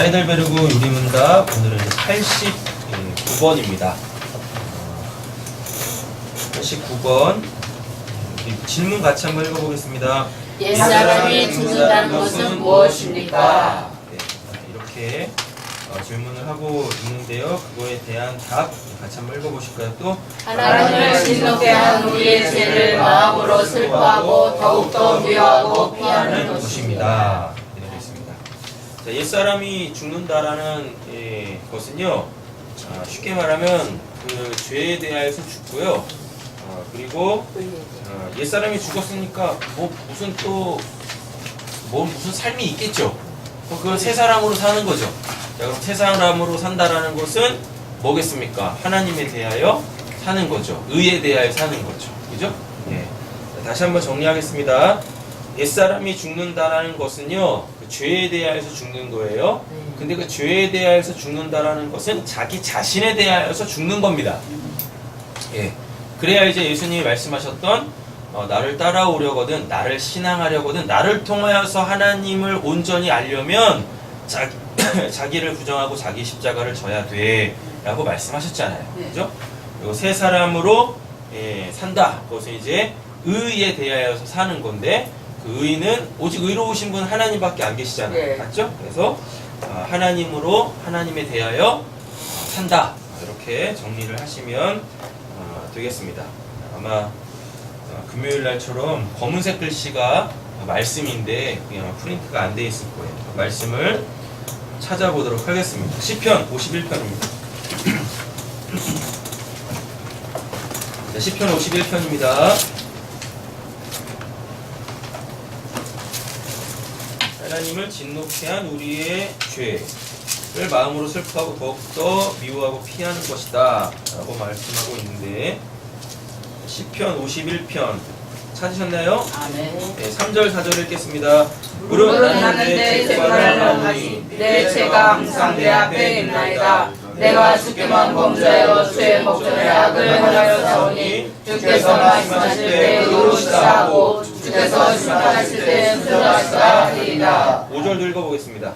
하이델베르그 유리문답 오늘은 89번입니다. 89번 질문 같이 한번 읽어보겠습니다. 옛사람이 죽는다는 것은 무엇입니까? 네, 이렇게 질문을 하고 있는데요. 그거에 대한 답 같이 한번 읽어보실까요? 또 하나님을 진노케 한 우리의 죄를 마음으로 슬퍼하고 더욱더 미워하고 피하는 것입니다. 네, 됐습니다. 자, 옛사람이 죽는다라는 것은요, 쉽게 말하면 그 죄에 대하여서 죽고요. 그리고 옛사람이 죽었으니까 무슨 삶이 있겠죠. 그건 새 사람으로 사는 거죠. 자, 그럼 새 사람으로 산다라는 것은 뭐겠습니까? 하나님에 대하여 사는 거죠. 의에 대하여 사는 거죠. 그죠? 네. 자, 다시 한번 정리하겠습니다. 옛사람이 죽는다라는 것은요, 그 죄에 대하여서 죽는 거예요. 근데 그 죄에 대하여서 죽는다라는 것은 자기 자신에 대하여서 죽는 겁니다. 예. 그래야 이제 예수님이 말씀하셨던 나를 따라오려거든, 나를 신앙하려거든, 나를 통하여서 하나님을 온전히 알려면 자기를 부정하고 자기 십자가를 져야 돼 라고 말씀하셨잖아요. 그죠? 그리고 새 사람으로 산다. 그것은 이제 의에 대하여서 사는 건데, 그 의는 오직 의로우신 분 하나님밖에 안 계시잖아요. 맞죠? 그래서 하나님에 대하여 산다. 이렇게 정리를 하시면 되겠습니다. 아마 금요일 날처럼 검은색 글씨가 말씀인데 그냥 프린트가 안 돼 있을 거예요. 말씀을 찾아보도록 하겠습니다. 시편 51편입니다. 자, 시편 51편입니다. 하나님을 진노케 한 우리의 죄를 마음으로 슬퍼하고 더욱더 미워하고 피하는 것이다 라고 말씀하고 있는데, 시편 51편 찾으셨나요? 아멘. 네, 3절 4절 읽겠습니다. 무릇 나는 내 죄를 하오니 내 죄가 항상 내 앞에 있나이다. 내가 주께만 범죄하여 죄 목전에 악을 행하여 사오니 주께서 말씀하실 때 의로우시다 하고 주께서 심판하실 때 순종하시다 하리이다. 5절도 읽어보겠습니다.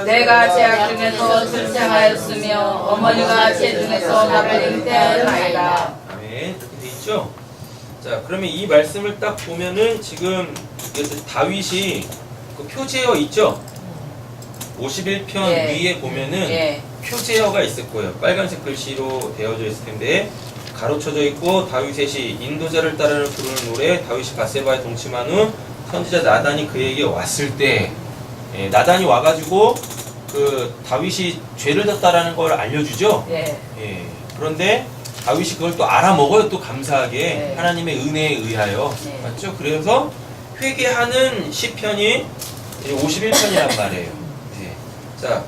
내가 제약 중에서 출생하였으며 어머니가 죄 중에서 나를 잉태하였나이다. 아멘. 이렇게 돼 있죠? 자, 그러면 이 말씀을 딱 보면은 지금 다윗이 그 표제어 있죠? 51편 위에 보면은 표제어가 있을 거예요. 빨간색 글씨로 되어져 있을 텐데, 가로쳐져 있고 다윗의 시 인도자를 따르는 부르는 노래, 다윗이 바세바에 동침한 후 선지자 나단이 그에게 왔을 때, 나단이 와가지고 그 다윗이 죄를 졌다라는 걸 알려주죠. 그런데 다윗이 그걸 또 알아먹어요. 또 감사하게 하나님의 은혜에 의하여. 맞죠? 그래서 회개하는 시편이 51편이란 말이에요. 자,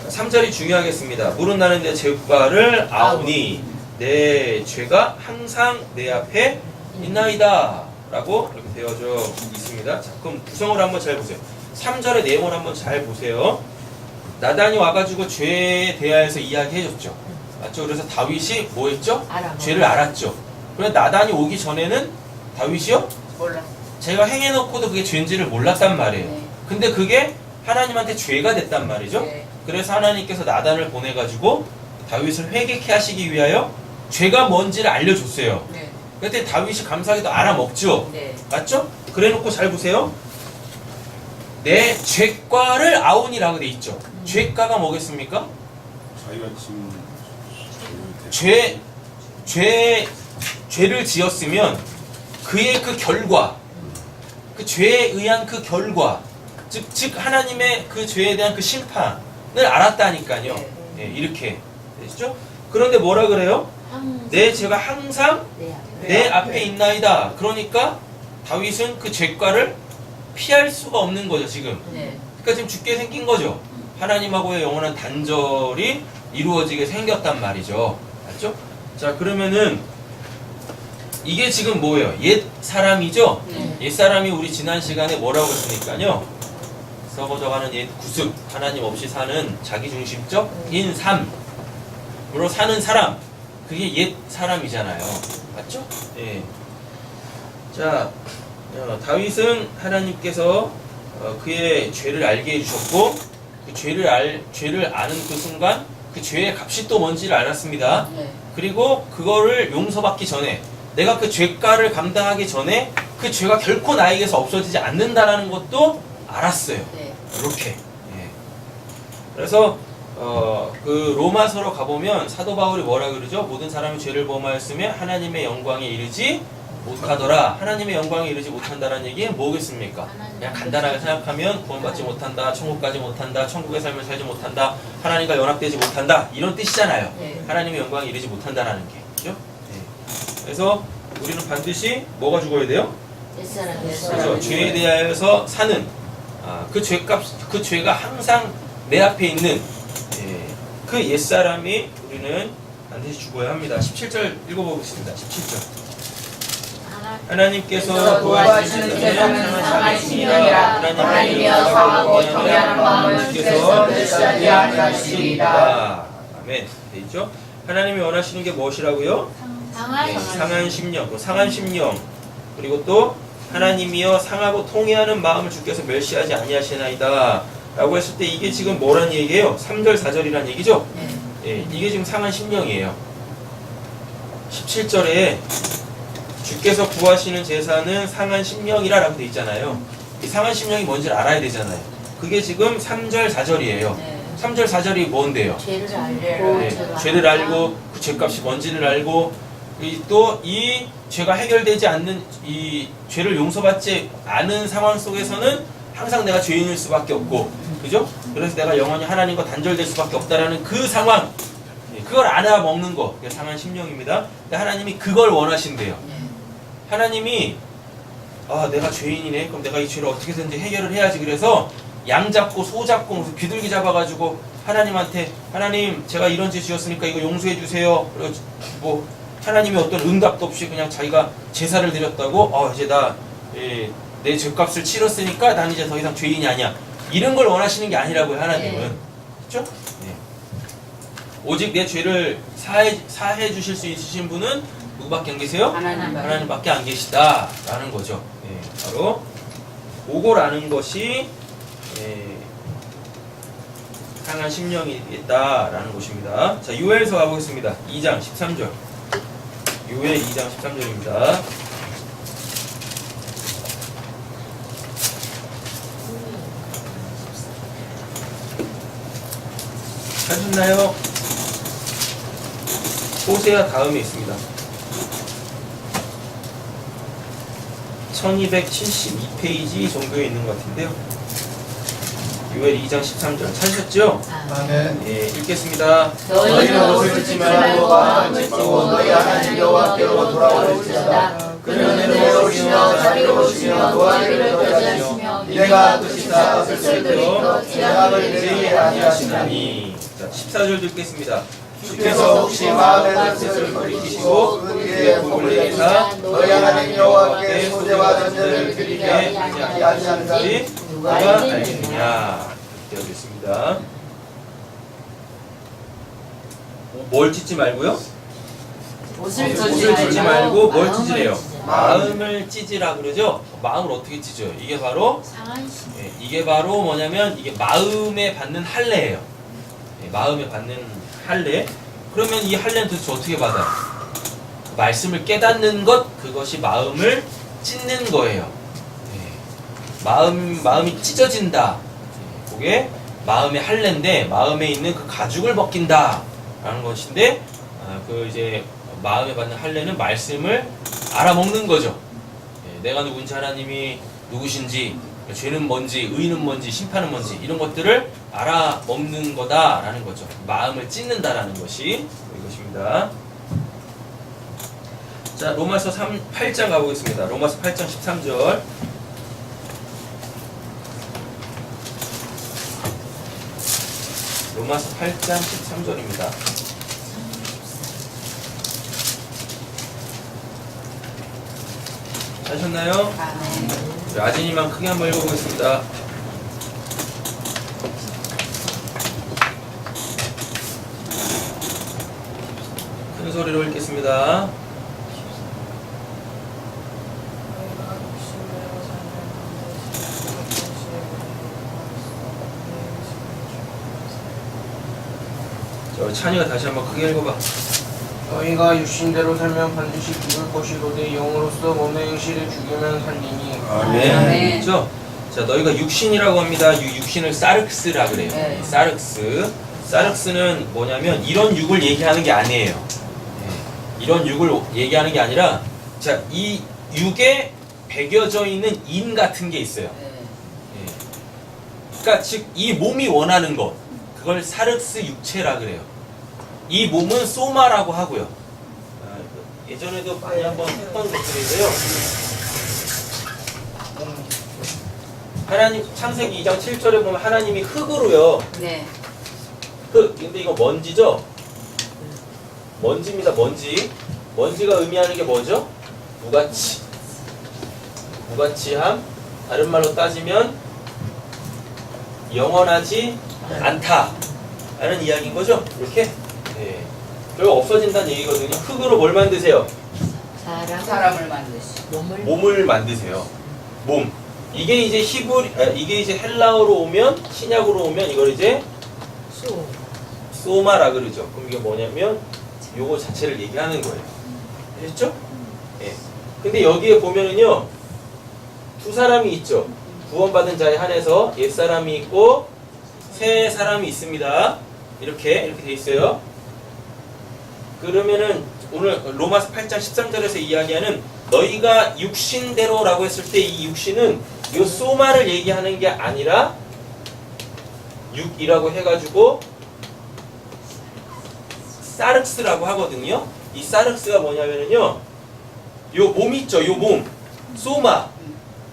3절이 중요하겠습니다. 무릇 나는 내 죄과를 아오니 내 죄가 항상 내 앞에 있나이다 라고 이렇게 되어져 있습니다. 자, 그럼 구성을 한번 잘 보세요. 3절의 내용을 한번 잘 보세요. 나단이 와가지고 죄에 대하여서 이야기해줬죠. 맞죠? 그래서 다윗이 뭐 했죠? 죄를 알았죠. 그런데 나단이 오기 전에는 다윗이요? 몰랐어. 제가 행해놓고도 그게 죄인지를 몰랐단 말이에요. 근데 그게 하나님한테 죄가 됐단 말이죠. 그래서 하나님께서 나단을 보내가지고 다윗을 회개케 하시기 위하여 죄가 뭔지를 알려줬어요. 그때 다윗이 감사하게도 알아먹죠. 맞죠? 그래놓고 잘 보세요. 내 죄과를 아오니라고 돼 있죠. 죄과가 뭐겠습니까? 자기가 지금 죄를 지었으면 그의 그 결과, 그 죄에 의한 그 결과, 즉 하나님의 그 죄에 대한 그 심판을 알았다니까요. 이렇게 되시죠? 그런데 뭐라 그래요? 내 죄가 항상 내 앞에 있나이다. 그러니까 다윗은 그 죄과를 피할 수가 없는 거죠, 지금. 그러니까 지금 죽게 생긴 거죠. 하나님하고의 영원한 단절이 이루어지게 생겼단 말이죠. 맞죠? 자, 그러면은 이게 지금 뭐예요? 옛 사람이죠? 옛 사람이 우리 지난 시간에 뭐라고 했으니까요? 썩어져가는 옛 구습, 하나님 없이 사는 자기중심적인 삶으로 사는 사람, 그게 옛 사람이잖아요. 맞죠? 자, 다윗은 하나님께서 그의 죄를 알게 해주셨고, 그 죄를 아는 그 순간 그 죄의 값이 또 뭔지를 알았습니다. 네. 그리고 그거를 용서받기 전에 내가 그 죄가를 감당하기 전에 그 죄가 결코 나에게서 없어지지 않는다라는 것도 알았어요. 네. 이렇게. 예. 그래서 그 로마서로 가보면 사도 바울이 뭐라 그러죠? 모든 사람이 죄를 범하였으면 하나님의 영광에 이르지 못하더라. 하나님의 영광에 이르지 못한다라는 얘기는 뭐겠습니까? 그냥 간단하게 생각하면 구원받지 못한다, 천국 가지 못한다, 천국의 삶을 살지 못한다, 하나님과 연합되지 못한다 이런 뜻이잖아요. 네. 하나님의 영광에 이르지 못한다라는 게, 그죠? 네. 그래서 우리는 반드시 뭐가 죽어야 돼요? 그래서 죄에 대하여서 사는 그 죄값, 그 죄가 항상 내 앞에 있는 그 옛사람이 우리는 반드시 죽어야 합니다. 17절 읽어보겠습니다. 17절. 하나님께서 구하시는 세상은 상한 심령이라 하나님이여 상하고 경외하는 마음을 주께서 늘시하지 아니하시리이다. 아멘. 돼 있죠? 하나님이 원하시는 게 무엇이라고요? 상한 심령. 상한 심령. 그리고 또 하나님이여 상하고 통회하는 마음을 주께서 멸시하지 아니하시나이다. 라고 했을 때 이게 지금 뭐란 얘기예요? 3절 4절이란 얘기죠? 예, 이게 지금 상한 심령이에요. 17절에 주께서 구하시는 제사는 상한 심령이라 라고 돼 있잖아요. 이 상한 심령이 뭔지를 알아야 되잖아요. 그게 지금 3절 4절이에요. 3절 4절이 뭔데요? 죄를 알고 네, 죄를 알고 그 죄값이 뭔지를 알고 또 이 죄가 해결되지 않는 이 죄를 용서받지 않은 상황 속에서는 항상 내가 죄인일 수밖에 없고, 그죠? 그래서 내가 영원히 하나님과 단절될 수밖에 없다라는 그 상황, 그걸 알아먹는 거, 그게 상한 심령입니다. 근데 하나님이 그걸 원하신대요. 하나님이 내가 죄인이네. 그럼 내가 이 죄를 어떻게든지 해결을 해야지. 그래서 양 잡고 소 잡고 비둘기 잡아가지고 하나님한테 하나님 제가 이런 죄 지었으니까 이거 용서해 주세요. 그리고 뭐 하나님이 어떤 응답도 없이 그냥 자기가 제사를 드렸다고 이제 내 죄값을 치렀으니까 난 이제 더 이상 죄인이 아니야. 이런 걸 원하시는 게 아니라고요. 하나님은. 그렇죠? 네. 오직 내 죄를 사해 주실 수 있으신 분은 누구밖에 안 계세요? 하나님밖에 안 계시다라는 거죠. 네, 바로 오고라는 것이 상한 심령이겠다라는 것입니다. 자, 요엘서 가보겠습니다. 2장 13절. 요엘 2장 13절입니다. 찾으셨나요? 호세아 다음에 있습니다. 1272페이지 정도에 있는 것 같은데요. 요엘 2장 13절 찾으셨죠? 예, 읽겠습니다. 너희는 옷을 찢지 말고 마음을 찢고 너희 하나님 여호와께로 돌아올지어다. 그는 은혜로우시며 자비로우시며 노하기를 더디하시며 내가 뜻이 다 뜻을 들이켜 지향을 내리게 아니하시나니. 자, 14절 읽겠습니다. 주께서 혹시 마음의 뜻을 돌이키시고 그의 복을 내리사 너희 하나님 여호와께 소제와 전제를 드리게 아니하시는지 누가 알겠느냐. 이렇게 되어 있습니다. 뭘 찢지 말고요? 옷을 찢지 말고 뭘 찢으래요? 마음을 찢으라 그러죠? 마음을 어떻게 찢어요? 이게 바로 이게 바로 뭐냐면 이게 마음에 받는 할례예요. 마음에 받는 할례. 그러면 이 할례는 도대체 어떻게 받아요? 말씀을 깨닫는 것, 그것이 마음을 찢는 거예요. 마음이 찢어진다. 그게 마음의 할례인데 마음에 있는 그 가죽을 벗긴다라는 것인데 그 이제 마음에 받는 할례는 말씀을 알아먹는 거죠. 내가 누군지 하나님이 누구신지 죄는 뭔지 의는 뭔지 심판은 뭔지 이런 것들을 알아먹는 거다라는 거죠. 마음을 찢는다라는 것이 이것입니다. 자, 로마서 8장 가보겠습니다. 로마서 8장 13절. 로마서 8장 13절입니다. 하셨나요? 아진이만 크게 한번 읽어보겠습니다. 큰 소리로 읽겠습니다. 자, 우리 찬이가 다시 한번 크게 읽어봐. 너희가 육신대로 살면 반드시 죽을 것이로되 영으로서 몸의 행실을 죽이면 살리니. 아멘. 그렇죠? 자, 너희가 육신이라고 합니다. 이 육신을 사륵스라 그래요. 네. 사륵스. 사륵스는 뭐냐면 이런 육을 얘기하는 게 아니에요. 네. 이런 육을 얘기하는 게 아니라, 자, 이 육에 배겨져 있는 인 같은 게 있어요. 예. 그러니까 즉 이 몸이 원하는 것, 그걸 사륵스 육체라 그래요. 이 몸은 소마라고 하고요. 예전에도 많이 한번 했던 것들인데요. 하나님 창세기 2장 7절에 보면 하나님이 흙으로요. 네. 흙. 근데 이거 먼지죠? 먼지입니다. 먼지. 먼지가 의미하는 게 뭐죠? 무가치. 무가치함. 다른 말로 따지면 영원하지 않다 라는 이야기인 거죠. 이렇게. 네. 결국 없어진다는 얘기거든요. 흙으로 뭘 만드세요? 사람을 만드시. 몸을 만드세요. 몸. 이게 이제 이게 이제 헬라어로 오면, 신약으로 오면 이걸 이제 소마라 그러죠. 그럼 이게 뭐냐면 요거 자체를 얘기하는 거예요. 아셨죠? 예. 근데 여기에 보면은요, 두 사람이 있죠. 구원받은 자에 한해서 옛사람이 있고 새 사람이 있습니다. 이렇게 돼 있어요. 그러면은 오늘 로마서 8장 13절에서 이야기하는 너희가 육신대로라고 했을 때 이 육신은 이 소마를 얘기하는 게 아니라 육이라고 해가지고 사륵스라고 하거든요. 이 사륵스가 뭐냐면요, 요 몸 있죠, 요 몸,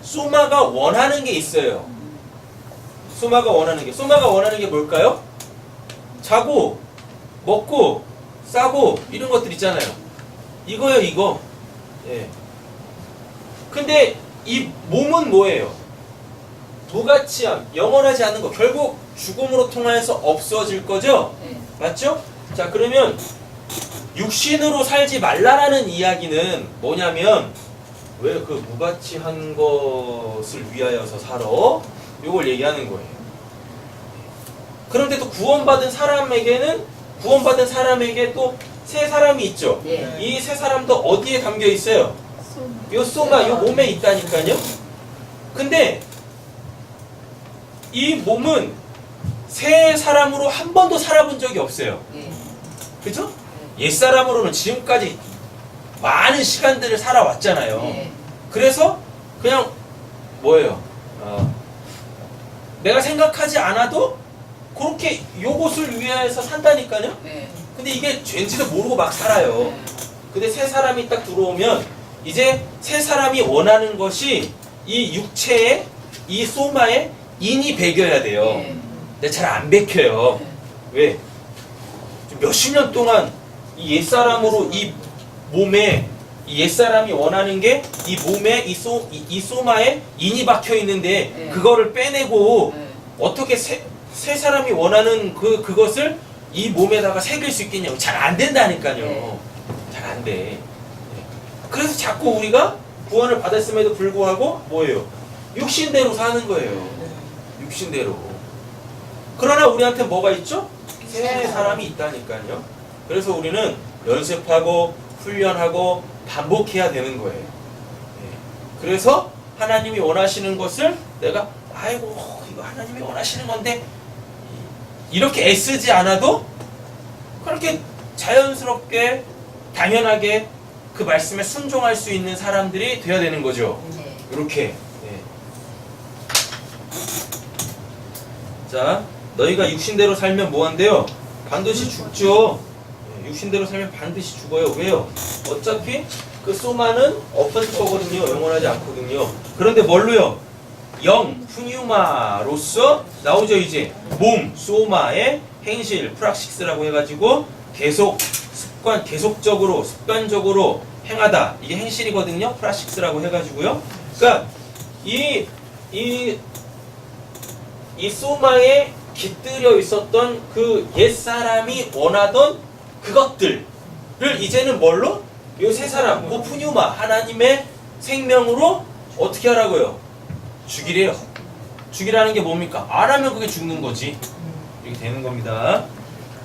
소마가 원하는 게 있어요. 소마가 원하는 게 뭘까요? 자고 먹고 싸고 이런 것들 있잖아요. 이거요, 이거. 예. 근데 이 몸은 뭐예요? 무가치함, 영원하지 않은 거, 결국 죽음으로 통하여서 없어질 거죠? 네. 맞죠? 자, 그러면 육신으로 살지 말라라는 이야기는 뭐냐면, 왜 그 무가치한 것을 위하여서 살아? 요걸 얘기하는 거예요. 그런데 또 구원받은 사람에게 또 새 사람이 있죠. 예. 이 새 사람도 어디에 담겨 있어요? 요 소마, 요 몸에 있다니까요. 근데 이 몸은 새 사람으로 한 번도 살아본 적이 없어요. 예. 그죠? 옛 사람으로는 지금까지 많은 시간들을 살아왔잖아요. 예. 그래서 그냥 뭐예요? 내가 생각하지 않아도 그렇게 요것을 위해서 산다니까요. 네. 근데 이게 죄인지도 모르고 막 살아요. 근데 새 사람이 딱 들어오면 이제 새 사람이 원하는 것이 이 육체에, 이 소마에 인이 배겨야 돼요. 예. 근데 잘 안 배켜요. 왜? 몇십 년 동안 이 옛사람으로 이 몸에, 이 옛사람이 원하는 게 이 몸에, 이 소마에 인이 박혀 있는데 네. 그거를 빼내고 네. 어떻게 새 사람이 원하는 그것을 이 몸에다가 새길 수 있겠냐고. 잘 안 된다니까요. 네. 잘 안 돼. 그래서 자꾸 우리가 구원을 받았음에도 불구하고 뭐예요? 육신대로 사는 거예요. 육신대로. 그러나 우리한테 뭐가 있죠? 새 사람이 있다니까요. 그래서 우리는 연습하고 훈련하고 반복해야 되는 거예요. 네. 그래서 하나님이 원하시는 것을 내가 아이고 이거 하나님이 원하시는 건데 이렇게 애쓰지 않아도 그렇게 자연스럽게 당연하게 그 말씀에 순종할 수 있는 사람들이 되어야 되는 거죠. 네. 이렇게. 네. 자, 너희가 육신대로 살면 뭐한대요? 반드시 죽죠. 네, 육신대로 살면 반드시 죽어요. 왜요? 어차피 그 소마는 없어질 거거든요. 영원하지 않거든요. 그런데 뭘로요? 영, 푸뉴마로서 나오죠. 이제 몸, 소마의 행실, 프락식스라고 해가지고 계속적으로 습관적으로 행하다. 이게 행실이거든요. 프락식스라고 해가지고요. 그러니까 이 소마에 깃들여 있었던 그 옛사람이 원하던 그것들을 이제는 뭘로? 이 세 사람, 푸뉴마, 하나님의 생명으로 어떻게 하라고요? 죽이래요. 죽이라는 게 뭡니까? 안 하면 그게 죽는 거지. 이렇게 되는 겁니다.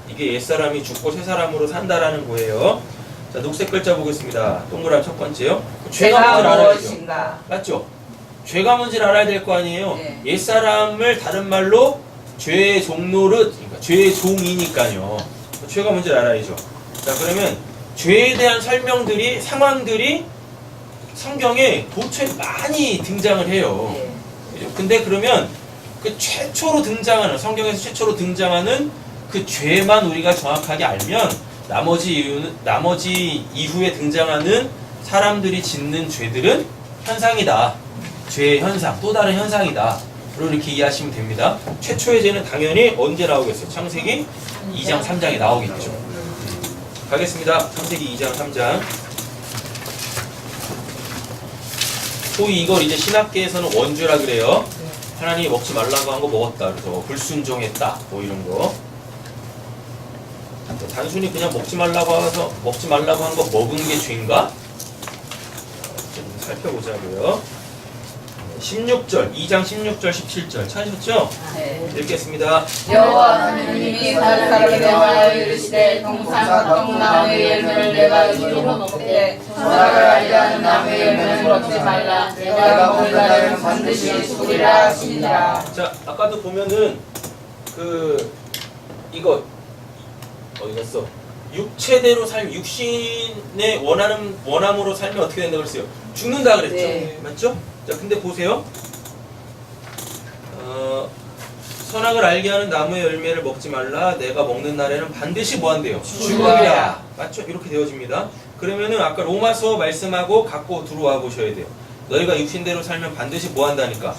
이게 옛사람이 죽고 새사람으로 산다라는 거예요. 자, 녹색 글자 보겠습니다. 동그란 첫 번째요. 죄가 뭔지 죄가 알아야죠. 무엇인가? 맞죠? 죄가 뭔지를 알아야 될 거 아니에요. 네. 옛사람을 다른 말로 죄의 종노릇, 그러니까 죄의 종이니까요. 죄가 뭔지를 알아야죠. 자, 그러면 죄에 대한 설명들이, 상황들이 성경에 도처에 많이 등장을 해요. 예. 그죠? 근데 그러면 그 최초로 등장하는, 성경에서 최초로 등장하는 그 죄만 우리가 정확하게 알면 나머지 이후에 등장하는 사람들이 짓는 죄들은 현상이다. 죄의 현상, 또 다른 현상이다. 이렇게 이해하시면 됩니다. 최초의 죄는 당연히 언제 나오겠어요? 창세기 2장, 3장에 나오겠죠. 가겠습니다. 창세기 2장, 3장. 소위 이걸 이제 신학계에서는 원죄라 그래요. 하나님이 먹지 말라고 한 거 먹었다. 그래서 불순종했다. 뭐 이런 거. 단순히 그냥 먹지 말라고 한 거 먹은 게 죄인가? 좀 살펴보자고요. 16절, 2장 16절, 17절 찾으셨죠? 네. 읽겠습니다. 여호와 하나님이 사람에게 대하여 이르시되 동산 동나무의 열매를 내가 주로 먹되 선악을 알게 하는 나무의 열매는 먹지 말라. 내가 먹을 날에는 반드시 죽으리라 하시니라. 자, 아까도 보면은 이거 어디 갔어? 육체대로 육신의 원함으로 살면 어떻게 된다고 그랬어요? 죽는다 그랬죠? 네. 맞죠? 자, 근데 보세요. 선악을 알게 하는 나무의 열매를 먹지 말라. 내가 먹는 날에는 반드시 뭐 한대요? 죽으리라. 맞죠? 이렇게 되어집니다. 그러면은 아까 로마서 말씀하고 갖고 들어와 보셔야 돼요. 너희가 육신대로 살면 반드시 뭐 한다니까?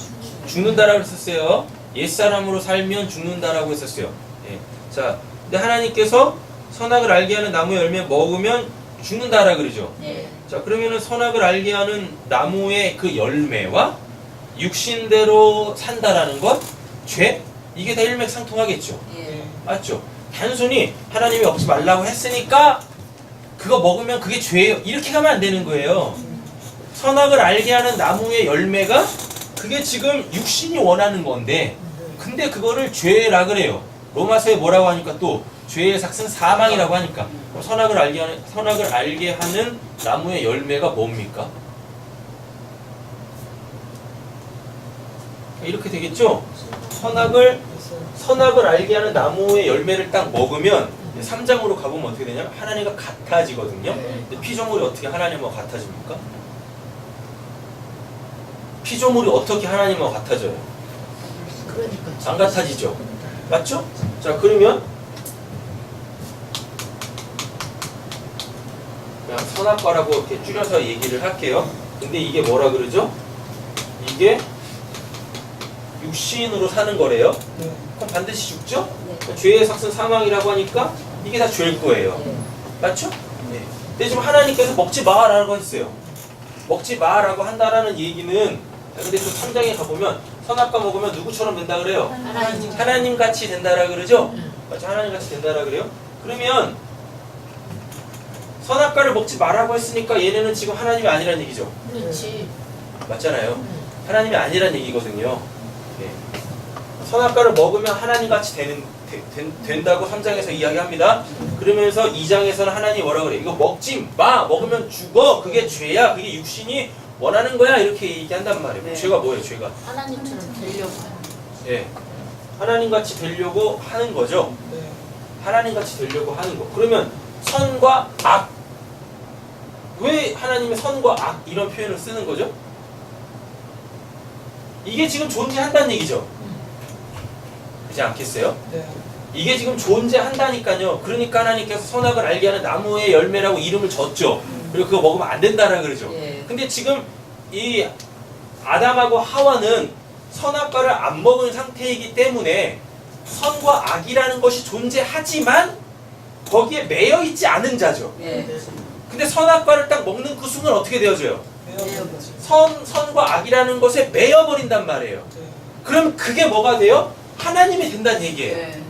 죽는다라고 했었어요. 옛사람으로 살면 죽는다라고 했었어요. 예. 자, 근데 하나님께서 선악을 알게 하는 나무의 열매 먹으면 죽는다라 그러죠. 네. 자, 그러면은 선악을 알게 하는 나무의 그 열매와 육신대로 산다라는 것, 죄, 이게 다 일맥상통하겠죠. 예. 맞죠? 단순히 하나님이 먹지 말라고 했으니까 그거 먹으면 그게 죄예요. 이렇게 가면 안 되는 거예요. 선악을 알게 하는 나무의 열매가 그게 지금 육신이 원하는 건데, 근데 그거를 죄라 그래요. 로마서에 뭐라고 하니까 또 죄의 삭은 사망이라고 하니까 선악을 알게 하는 나무의 열매가 뭡니까? 이렇게 되겠죠? 선악을 알게 하는 나무의 열매를 딱 먹으면 3장으로 가보면 어떻게 되냐면 하나님과 같아지거든요. 근데 피조물이 어떻게 하나님과 같아집니까? 피조물이 어떻게 하나님과 같아져요? 안 같아지죠? 맞죠? 자, 그러면 그냥 선악과라고 이렇게 줄여서 얘기를 할게요. 근데 이게 뭐라 그러죠? 이게 육신으로 사는 거래요. 그럼 반드시 죽죠? 죄의 삭은 사망이라고 하니까 이게 다 죄일 거예요. 맞죠? 네. 근데 지금 하나님께서 먹지 마라고 했어요. 먹지 마라고 한다라는 얘기는, 근데 또 3장에 가보면 선악과 먹으면 누구처럼 된다 그래요? 하나님 같이 된다라 그러죠? 맞죠? 하나님 같이 된다라 그래요? 그러면 선악과를 먹지 마라고 했으니까 얘네는 지금 하나님이 아니란 얘기죠? 그렇지. 맞잖아요. 하나님이 아니란 얘기거든요. 예. 선악과를 먹으면 하나님같이 된다고 3장에서 이야기합니다. 그러면서 2장에서는 하나님이 뭐라고 그래요? 이거 먹지 마! 먹으면 죽어! 그게 죄야! 그게 육신이 원하는 거야! 이렇게 얘기한단 말이에요. 네. 죄가 뭐예요? 죄가? 하나님처럼 되려고. 예. 하나님같이 되려고 하는 거죠. 하나님같이 되려고 하는 거. 그러면 선과 악. 왜 하나님의 선과 악 이런 표현을 쓰는 거죠? 이게 지금 존재한다는 얘기죠. 그렇지 않겠어요? 이게 지금 존재한다니까요. 그러니까 하나님께서 선악을 알게 하는 나무의 열매라고 이름을 줬죠. 그리고 그거 먹으면 안 된다라 그러죠. 예. 근데 지금 이 아담하고 하와는 선악과를 안 먹은 상태이기 때문에 선과 악이라는 것이 존재하지만 거기에 매여 있지 않은 자죠. 예. 근데 선악과를 딱 먹는 그 순간 어떻게 되어져요? 선과 악이라는 것에 매여버린단 말이에요. 그럼 그게 뭐가 돼요? 하나님이 된다는 얘기예요. 예.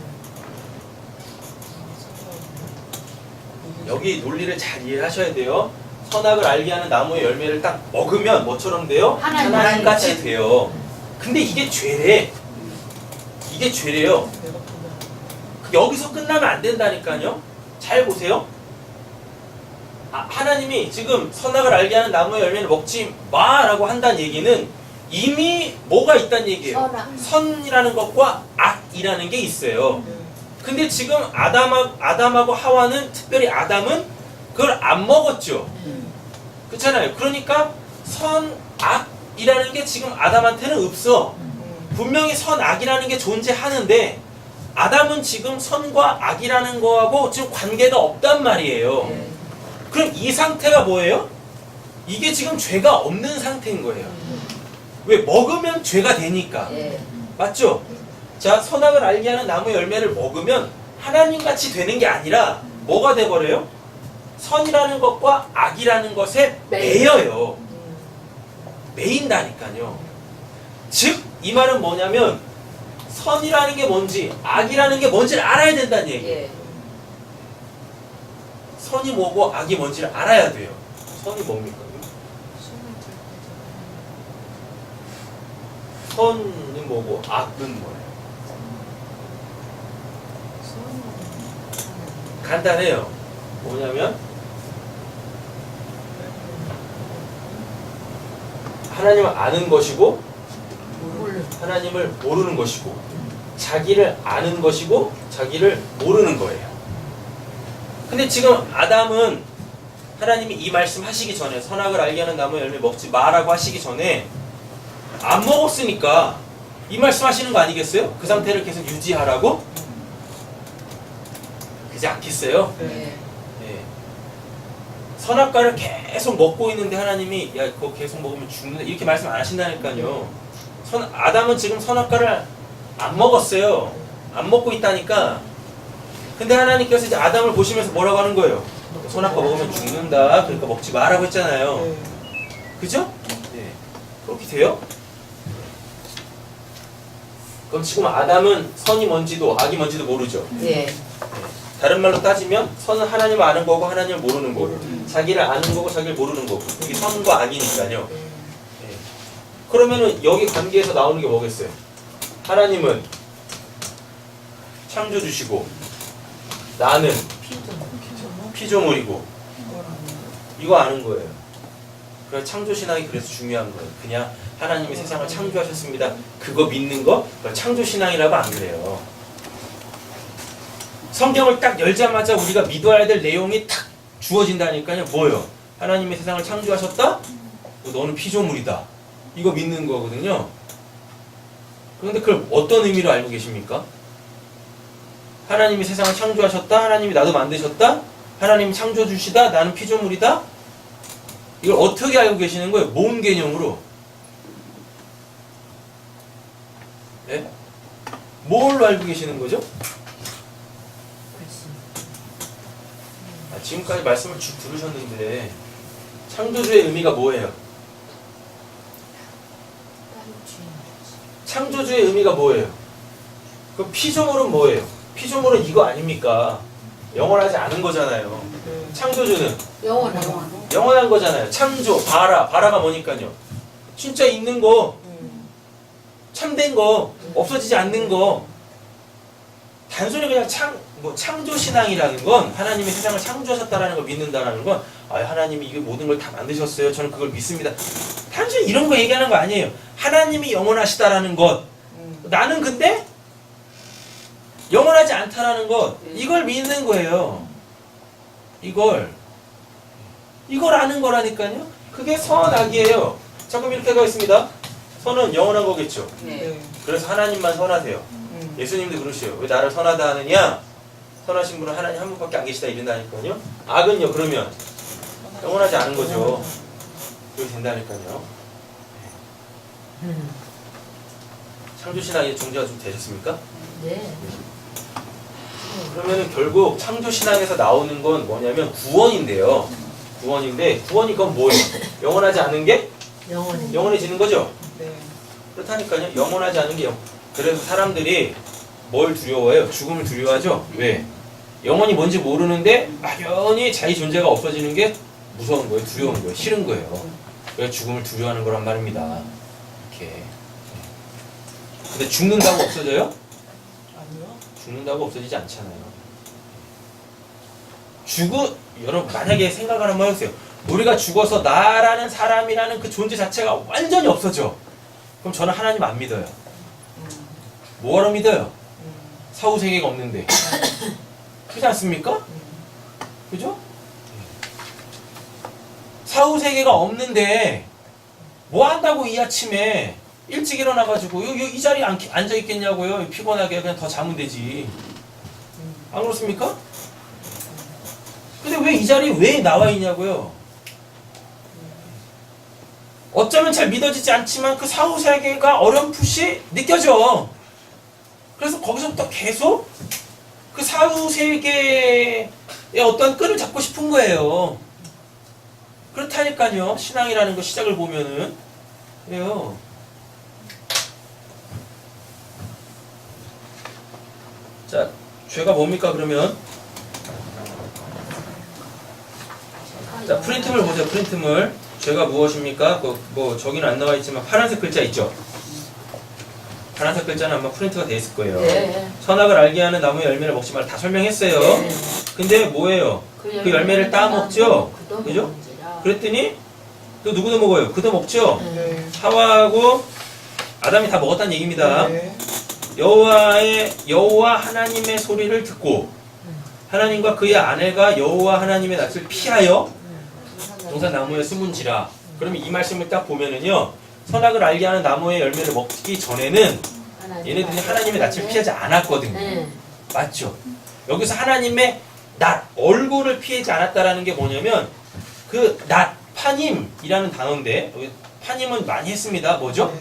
여기 논리를 잘 이해하셔야 돼요. 선악을 알게 하는 나무의 열매를 딱 먹으면 뭐처럼 돼요? 하나님같이 돼요. 근데 이게 죄래. 이게 죄래요. 여기서 끝나면 안 된다니까요. 잘 보세요. 하나님이 지금 선악을 알게 하는 나무의 열매를 먹지 마라고 한다는 얘기는 이미 뭐가 있다는 얘기예요. 선악. 선이라는 것과 악이라는 게 있어요. 근데 지금 아담하고 하와는, 특별히 아담은 그걸 안 먹었죠. 그렇잖아요. 그러니까 선악이라는 게 지금 아담한테는 없어. 분명히 선악이라는 게 존재하는데 아담은 지금 선과 악이라는 거하고 지금 관계가 없단 말이에요. 그럼 이 상태가 뭐예요? 이게 지금 죄가 없는 상태인 거예요. 왜? 먹으면 죄가 되니까. 예. 맞죠? 자, 선악을 알게 하는 나무 열매를 먹으면 하나님같이 되는 게 아니라 뭐가 돼버려요? 선이라는 것과 악이라는 것에 매여요. 매인다니까요. 즉, 이 말은 뭐냐면 선이라는 게 뭔지 악이라는 게 뭔지를 알아야 된다는 얘기예요. 예. 선이 뭐고 악이 뭔지를 알아야 돼요. 선이 뭡니까? 선은 뭐고 악은 뭐예요? 간단해요. 뭐냐면 하나님을 아는 것이고 하나님을 모르는 것이고 자기를 아는 것이고 자기를 모르는 거예요. 근데 지금 아담은 하나님이 이 말씀 하시기 전에 선악을 알게 하는 나무 열매 먹지 마라고 하시기 전에 안 먹었으니까 이 말씀 하시는 거 아니겠어요? 그 상태를 계속 유지하라고? 그지 않겠어요? 예. 네. 선악과를 계속 먹고 있는데 하나님이 야 그거 계속 먹으면 죽는다 이렇게 말씀 안 하신다니까요. 아담은 지금 선악과를 안 먹었어요. 안 먹고 있다니까. 근데 하나님께서 이제 아담을 보시면서 뭐라고 하는 거예요? 선악과 먹으면 죽는다. 그러니까 먹지 마라고 했잖아요. 그죠? 네. 그렇게 돼요? 그럼 지금 아담은 선이 뭔지도 악이 뭔지도 모르죠. 예. 다른 말로 따지면 선은 하나님을 아는 거고 하나님을 모르는 거고 자기를 아는 거고 자기를 모르는 거고 이게 선과 악이니까요. 네. 그러면은 여기 관계에서 나오는 게 뭐겠어요? 하나님은 창조주시고 나는 피조물이고 이거 아는 거예요. 그래서 창조신앙이 그래서 중요한 거예요. 그냥 하나님이 세상을 창조하셨습니다. 그거 믿는 거 창조신앙이라고 안 그래요. 성경을 딱 열자마자 우리가 믿어야 될 내용이 탁 주어진다니까요. 뭐예요? 하나님이 세상을 창조하셨다? 너는 피조물이다. 이거 믿는 거거든요. 그런데 그걸 어떤 의미로 알고 계십니까? 하나님이 세상을 창조하셨다? 하나님이 나도 만드셨다? 하나님이 창조주시다? 나는 피조물이다? 이걸 어떻게 알고 계시는 거예요? 뭔 개념으로? 네? 뭘로 알고 계시는 거죠? 지금까지 말씀을 쭉 들으셨는데 창조주의 의미가 뭐예요? 창조주의 의미가 뭐예요? 그럼 피조물은 뭐예요? 피조물은 이거 아닙니까? 영원하지 않은 거잖아요. 창조주는 영원한 거잖아요. 창조, 바라가 뭐니까요? 진짜 있는 거, 참된 거, 없어지지 않는 거. 단순히 그냥 창조신앙이라는 건 하나님이 세상을 창조하셨다라는 걸 믿는다라는 건 하나님이 이 모든 걸 다 만드셨어요. 저는 그걸 믿습니다. 단순히 이런 거 얘기하는 거 아니에요. 하나님이 영원하시다라는 것. 나는 근데 영원하지 않다라는 것. 이걸 믿는 거예요. 이걸 아는 거라니까요. 그게 선악이에요. 자, 그럼 이렇게 가겠습니다. 선은 영원한 거겠죠. 네. 그래서 하나님만 선하세요. 예수님도 그러시요. 왜 나를 선하다 하느냐? 선하신 분은 하나님 한 분밖에 안 계시다 이런다니까요. 악은요, 그러면 영원하지 않은 거죠. 그렇게 된다니까요. 창조신앙의 종자가 좀 되셨습니까? 네. 그러면은 결국 창조신앙에서 나오는 건 뭐냐면 구원인데요. 구원인데 구원이 그건 뭐예요? 영원하지 않은 게 영원해지는 거죠? 그렇다니까요. 영원하지 않은 게 그래서 사람들이 뭘 두려워해요? 죽음을 두려워하죠? 왜? 영원히 뭔지 모르는데 막연히 자기 존재가 없어지는 게 무서운 거예요. 두려운 거예요. 싫은 거예요. 그래서 죽음을 두려워하는 거란 말입니다. 이렇게. 근데 죽는다고 없어져요? 아니요. 죽는다고 없어지지 않잖아요. 여러분 만약에 생각을 한번 해보세요. 우리가 죽어서 나라는 사람이라는 그 존재 자체가 완전히 없어져. 그럼 저는 하나님 안 믿어요. 뭐하러 믿어요? 사후세계가 없는데. 그렇지 않습니까? 그죠? 사후세계가 없는데 뭐 한다고 이 아침에 일찍 일어나가지고 이 자리에 앉아있겠냐고요. 피곤하게 그냥 더 자면 되지. 안 그렇습니까? 근데 왜 이 자리에 왜 나와 있냐고요. 어쩌면 잘 믿어지지 않지만 그 사후세계가 어렴풋이 느껴져. 그래서 거기서부터 계속 그 사후세계의 어떤 끈을 잡고 싶은 거예요. 그렇다니까요. 신앙이라는 거 시작을 보면은 그래요. 자, 죄가 뭡니까 그러면? 자, 프린트물 보세요. 프린트물. 죄가 무엇입니까? 뭐 저기는 안 나와 있지만 파란색 글자 있죠? 파란색 글자는 아마 프린트가 돼 있을 거예요. 네. 선악을 알게 하는 나무의 열매를 먹지 말라. 다 설명했어요. 네. 근데 뭐예요? 그 열매를 따먹죠? 그죠? 그랬더니 또 누구도 먹어요? 그도 먹죠? 네. 하와하고 아담이 다 먹었다는 얘기입니다. 네. 여호와 하나님의 소리를 듣고 하나님과 그의 아내가 여호와 하나님의 낯을 피하여 동산 나무에 숨은지라. 그러면 이 말씀을 딱 보면은요, 선악을 알게 하는 나무의 열매를 먹기 전에는 얘네들이 하나님의 낯을 피하지 않았거든요. 네. 맞죠? 여기서 하나님의 낯, 얼굴을 피하지 않았다라는 게 뭐냐면 그 낯, 파님이라는 단어인데 여기 파님은 많이 했습니다. 뭐죠?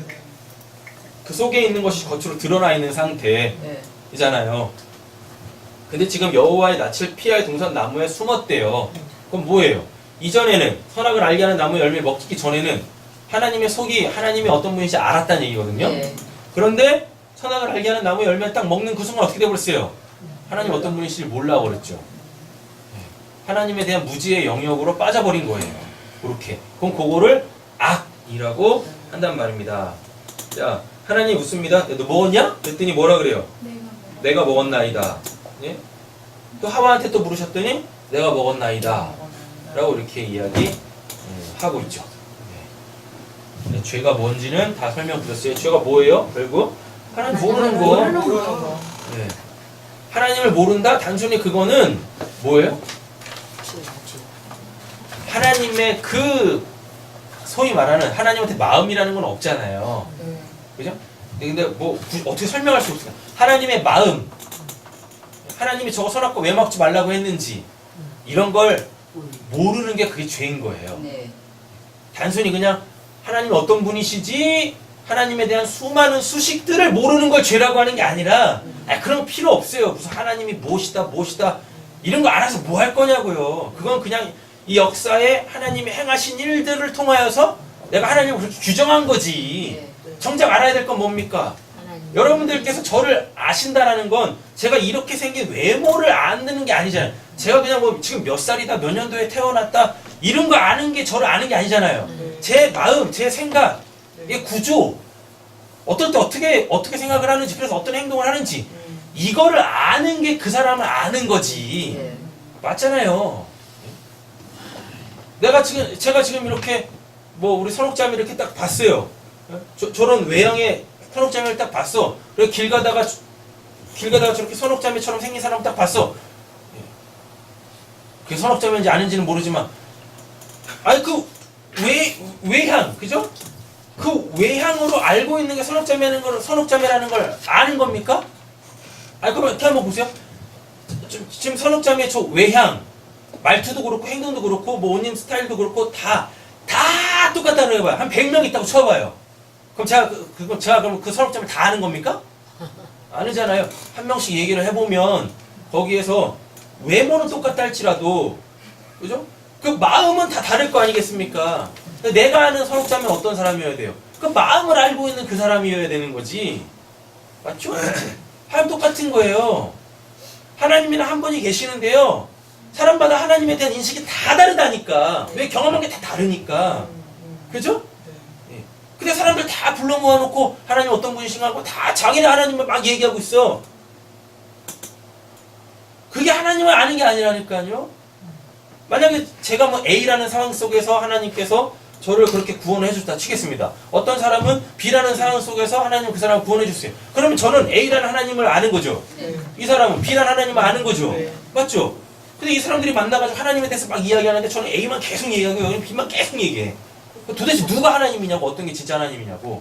그 속에 있는 것이 겉으로 드러나 있는 상태이잖아요. 근데 지금 여호와의 낯을 피할 동산 나무에 숨었대요. 그럼 뭐예요? 이전에는 선악을 알게 하는 나무의 열매를 먹기 전에는 하나님의 속이 하나님이 어떤 분인지 알았다는 얘기거든요. 네. 그런데 선악을 알게 하는 나무의 열매를 딱 먹는 그 순간 어떻게 돼버렸어요? 하나님 어떤 분이실지 몰라버렸죠. 하나님에 대한 무지의 영역으로 빠져버린 거예요. 그렇게. 그럼 그거를 악이라고 한단 말입니다. 자, 하나님 웃습니다. 너 먹었냐? 그랬더니 뭐라 그래요? 내가 먹었나이다. 예? 또 하와한테 또 물으셨더니 내가 먹었나이다. 라고 이렇게 이야기 하고 있죠. 네, 죄가 뭔지는 다 설명드렸어요. 죄가 뭐예요? 결국 하나님 모르는 거. 네. 하나님을 모른다? 단순히 그거는 뭐예요? 하나님의 그 소위 말하는 하나님한테 마음이라는 건 없잖아요. 그죠? 근데 뭐 어떻게 설명할 수 없어요. 하나님의 마음, 하나님이 저거 선악과 왜 먹지 말라고 했는지 이런 걸 모르는 게 그게 죄인 거예요. 네. 단순히 그냥 하나님이 어떤 분이시지 하나님에 대한 수많은 수식들을 모르는 걸 죄라고 하는 게 아니라 그런 거 필요 없어요. 무슨 하나님이 무엇이다 이런 거 알아서 뭐 할 거냐고요. 그건 그냥 이 역사에 하나님이 행하신 일들을 통하여서 내가 하나님을 그렇게 규정한 거지. 정작 알아야 될 건 뭡니까? 여러분들께서 저를 아신다라는 건 제가 이렇게 생긴 외모를 아는 게 아니잖아요. 제가 그냥 뭐 지금 몇 살이다, 몇 년도에 태어났다 이런 거 아는 게 저를 아는 게 아니잖아요. 제 마음, 제 생각, 이 구조, 어떨 때 어떻게 생각을 하는지, 그래서 어떤 행동을 하는지 이거를 아는 게 그 사람을 아는 거지. 맞잖아요. 제가 지금 이렇게 뭐 우리 선옥자매 이렇게 딱 봤어요. 저런 외형의 선옥자매를 딱 봤어. 그리고 길 가다가 저렇게 선옥자매처럼 생긴 사람 딱 봤어. 그게 선옥자매인지 아닌지는 모르지만, 아니 그 외향, 그죠? 그 외향으로 알고 있는 게 선옥자매라는 걸 아는 겁니까? 아니 그럼 이렇게 한번 보세요. 지금 선옥자매 저 외향, 말투도 그렇고 행동도 그렇고 뭐 옷 입는 스타일도 그렇고 다 똑같다고 해봐요. 한 100명 있다고 쳐봐요. 그럼 제가 그럼 그 선옥자매 다 아는 겁니까? 아니잖아요. 한 명씩 얘기를 해보면 거기에서 외모는 똑같다 할지라도, 그죠? 그 마음은 다 다를 거 아니겠습니까? 내가 아는 선옥자매는 어떤 사람이어야 돼요? 그 마음을 알고 있는 그 사람이어야 되는 거지. 맞죠? 하나님 똑같은 거예요. 하나님이나 한 분이 계시는데요. 사람마다 하나님에 대한 인식이 다 다르다니까. 왜? 경험한 게 다 다르니까. 그죠? 예. 근데 사람들 다 불러 모아놓고 하나님 어떤 분이신가 하고 다 자기네 하나님을 막 얘기하고 있어. 하나님을 아는 게 아니라니까요. 만약에 제가 뭐 A라는 상황 속에서 하나님께서 저를 그렇게 구원해 주셨다 치겠습니다. 어떤 사람은 B라는 상황 속에서 하나님 그 사람을 구원해 주세요. 그러면 저는 A라는 하나님을 아는 거죠. 이 사람은 B라는 하나님을 아는 거죠. 맞죠? 근데 이 사람들이 만나가지고 하나님에 대해서 막 이야기하는데 저는 A만 계속 얘기하고 여기는 B만 계속 얘기해. 도대체 누가 하나님이냐고, 어떤 게 진짜 하나님이냐고.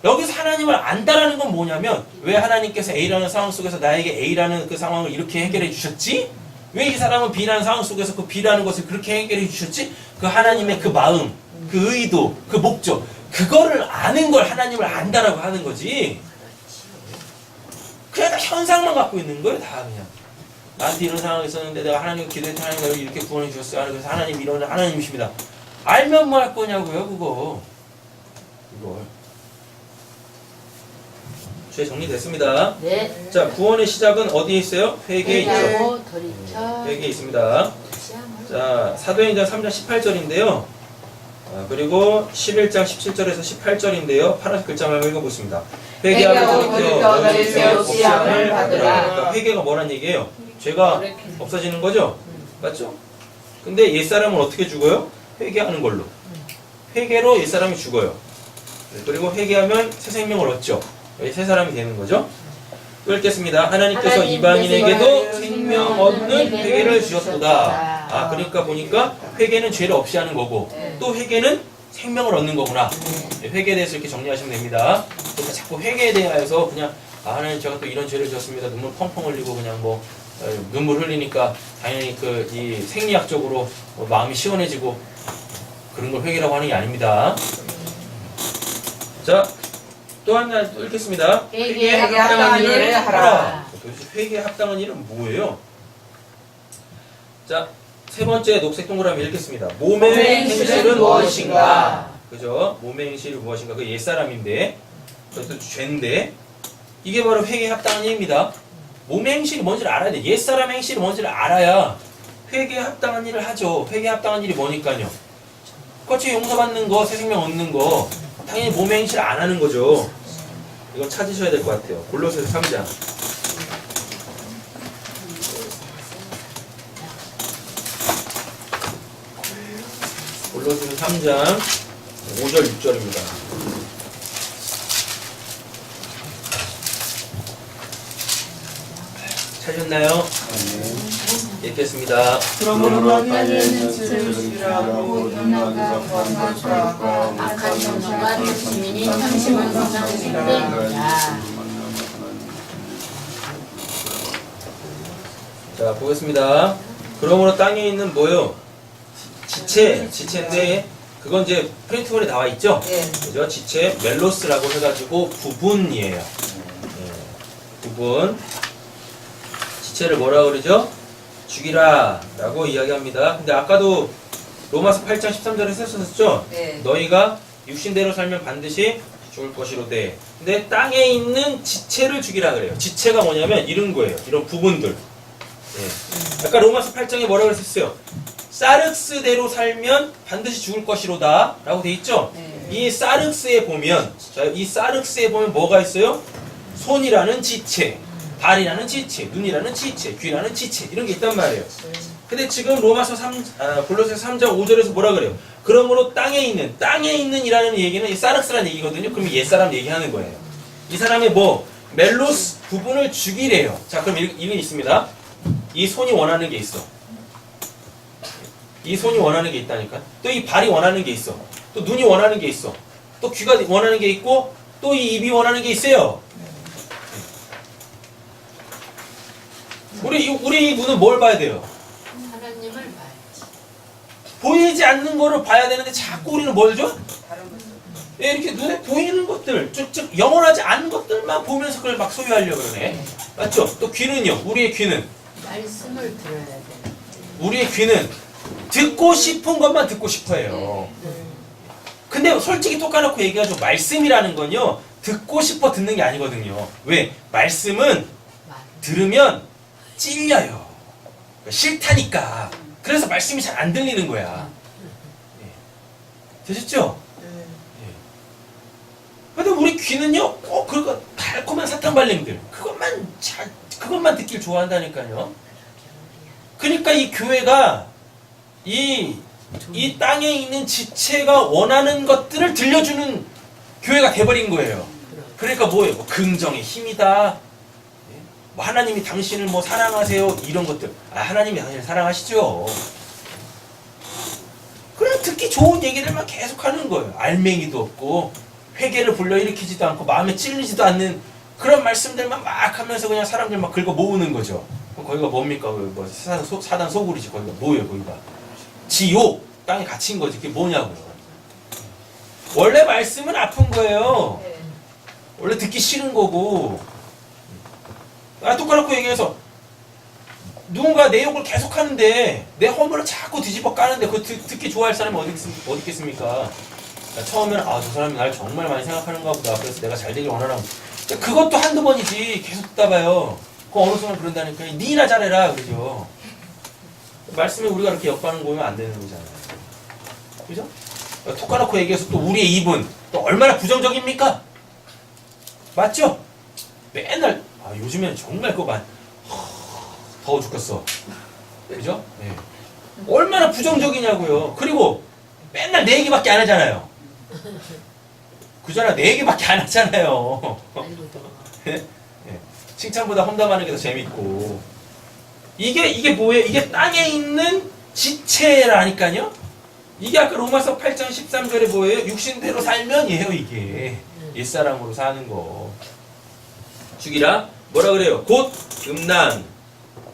여기서 하나님을 안다라는 건 뭐냐면, 왜 하나님께서 A라는 상황 속에서 나에게 A라는 그 상황을 이렇게 해결해 주셨지? 왜 이 사람은 B라는 상황 속에서 그 B라는 것을 그렇게 해결해 주셨지? 그 하나님의 그 마음, 그 의도, 그 목적, 그거를 아는 걸 하나님을 안다라고 하는 거지. 그냥 다 현상만 갖고 있는 거예요, 다 그냥. 나한테 이런 상황이 있었는데 내가 하나님 기도했더니 하나님 나를 이렇게 구원해 주셨어요. 그래서 하나님 이런 하나님이십니다. 알면 뭐 할 거냐고요, 그거. 이걸. 죄 정리됐습니다. 네. 자, 구원의 시작은 어디에 있어요? 회개에 있죠. 회개하고 돌이켜 회개에 있습니다. 자, 사도행전 3장 18절인데요. 그리고 11장 17절에서 18절인데요. 파란색 글자만 읽어보겠습니다. 회개하고 돌이켜 너희 죄의 복수함을 받으라. 그러니까 회개가 뭐란 얘기예요? 죄가 없어지는 거죠? 맞죠? 근데 옛사람은 어떻게 죽어요? 회개하는 걸로. 회개로 옛사람이 죽어요. 그리고 회개하면 새 생명을 얻죠. 새 사람이 되는 거죠. 또 읽겠습니다. 하나님께서 이방인에게도 생명 얻는 회개를 주셨도다. 아, 그러니까 보니까 회개는 죄를 없이 하는 거고 또 회개는 생명을 얻는 거구나. 회개에 대해서 이렇게 정리하시면 됩니다. 그러니까 자꾸 회개에 대해서 그냥 하나님 제가 또 이런 죄를 지었습니다. 눈물 펑펑 흘리고 그냥 뭐 눈물 흘리니까 당연히 그 이 생리학적으로 마음이 시원해지고 그런 걸 회개라고 하는 게 아닙니다. 자, 또 하나 또 읽겠습니다. 회개에 합당한 일을 하라. 도대체 회개에 합당한 일은 뭐예요? 자, 세 번째 녹색 동그라미 읽겠습니다. 몸의 행실은 무엇인가? 그죠? 몸의 행실이 무엇인가? 그 옛사람인데, 그것도 죄인데, 이게 바로 회개에 합당한 일입니다. 몸의 행실이 뭔지를 알아야 돼. 옛사람의 행실이 뭔지를 알아야 회개에 합당한 일을 하죠. 회개에 합당한 일이 뭐니까요? 거치 용서받는 거, 새 생명 얻는 거, 당연히 몸의 행실을 안 하는 거죠. 이건 찾으셔야 될 것 같아요. 골로새서 3장. 골로새서 3장 5절 6절입니다. 찾으셨나요? 읽겠습니다. 그러므로 만일 죄를 지으라고 인나가 범하시라고 악한 정신과 주민이 형심을 성장시키리라. 자, 보겠습니다. 그러므로 땅에 있는 뭐요? 지체인데 그건 이제 프린트볼에 나와 있죠? 그죠? 지체 멜로스라고 해가지고 부분이에요. 부분. 지체를 뭐라 그러죠? 죽이라 라고 이야기합니다. 근데 아까도 로마서 8장 13절에 썼었죠? 네. 너희가 육신대로 살면 반드시 죽을 것이로되. 근데 땅에 있는 지체를 죽이라 그래요. 지체가 뭐냐면 이런 거예요. 이런 부분들. 아까 로마서 8장에 뭐라고 했었어요? 사륵스대로 살면 반드시 죽을 것이로다 라고 돼 있죠? 이 사륵스에 보면, 자, 이 사륵스에 보면 뭐가 있어요? 손이라는 지체, 발이라는 지체, 눈이라는 지체, 귀라는 지체, 이런 게 있단 말이에요. 근데 지금 골로새서 3장 5절에서 뭐라 그래요? 그러므로 땅에 있는 이라는 얘기는 이 사륵스라는 얘기거든요. 그럼 옛사람 얘기하는 거예요. 이 사람의 뭐 멜로스 부분을 죽이래요. 자, 그럼 이건 있습니다. 이 손이 원하는 게 있어. 이 손이 원하는 게 있다니까. 또 이 발이 원하는 게 있어. 또 눈이 원하는 게 있어. 또 귀가 원하는 게 있고 또 이 입이 원하는 게 있어요. 우리 눈은 뭘 봐야 돼요? 하나님을 봐야지. 보이지 않는 거를 봐야 되는데 자꾸 우리는 뭘 줘? 예, 이렇게 눈에 보이는 것들, 즉 영원하지 않은 것들만 보면서 그걸 막 소유하려고 그러네. 맞죠? 또 귀는요. 우리의 귀는 말씀을 들어야 돼. 우리의 귀는 듣고 싶은 것만 듣고 싶어해요. 근데 솔직히 톡 까놓고 얘기하죠. 말씀이라는 건요. 듣고 싶어 듣는 게 아니거든요. 왜? 말씀은 들으면 찔려요. 싫다니까. 그래서 말씀이 잘 안 들리는 거야. 되셨죠? 근데 우리 귀는요, 꼭 그거 달콤한 사탕 발림들 그것만 듣길 좋아한다니까요. 그러니까 이 교회가 이 땅에 있는 지체가 원하는 것들을 들려주는 교회가 돼버린 거예요. 그러니까 뭐예요? 뭐 긍정의 힘이다. 뭐 하나님이 당신을 뭐 사랑하세요. 이런 것들. 하나님이 당신을 사랑하시죠. 그냥 듣기 좋은 얘기들만 계속 하는 거예요. 알맹이도 없고 회개를 불러일으키지도 않고 마음에 찔리지도 않는 그런 말씀들만 막 하면서 그냥 사람들 막 긁어 모으는 거죠. 그럼 거기가 뭡니까? 뭐 사단 소굴이지. 거기가 뭐예요? 거기가 지옥 땅에 갇힌 거지. 그게 뭐냐고요. 원래 말씀은 아픈 거예요. 원래 듣기 싫은 거고. 똑같고 얘기해서 누군가 내 욕을 계속 하는데 내 허물을 자꾸 뒤집어 까는데 그거 듣기 좋아할 사람이 어디 있겠습니까? 처음에는 저 사람이 날 정말 많이 생각하는가 보다. 그래서 내가 잘 되길 원하나 보다. 그것도 한두 번이지 계속 듣다 봐요. 그 어느 순간 그런다니까 니나 잘해라 그러죠. 말씀에 우리가 그렇게 엿바는 거면 안 되는 거잖아요. 그죠? 톡 까놓고 얘기해서 또 우리의 입은 또 얼마나 부정적입니까? 맞죠? 맨날 요즘에는 정말 그거 더워 죽겠어. 그죠? 네. 얼마나 부정적이냐고요. 그리고 맨날 내 얘기밖에 안 하잖아요. 그잖아, 내 얘기밖에 안 하잖아요. 네? 칭찬보다 험담하는 게 더 재밌고. 이게 뭐예요? 이게 땅에 있는 지체라니까요? 이게 아까 로마서 8장 13절에 뭐예요? 육신대로 살면이에요, 이게. 옛사람으로 사는 거. 죽이라? 뭐라 그래요? 곧 음란.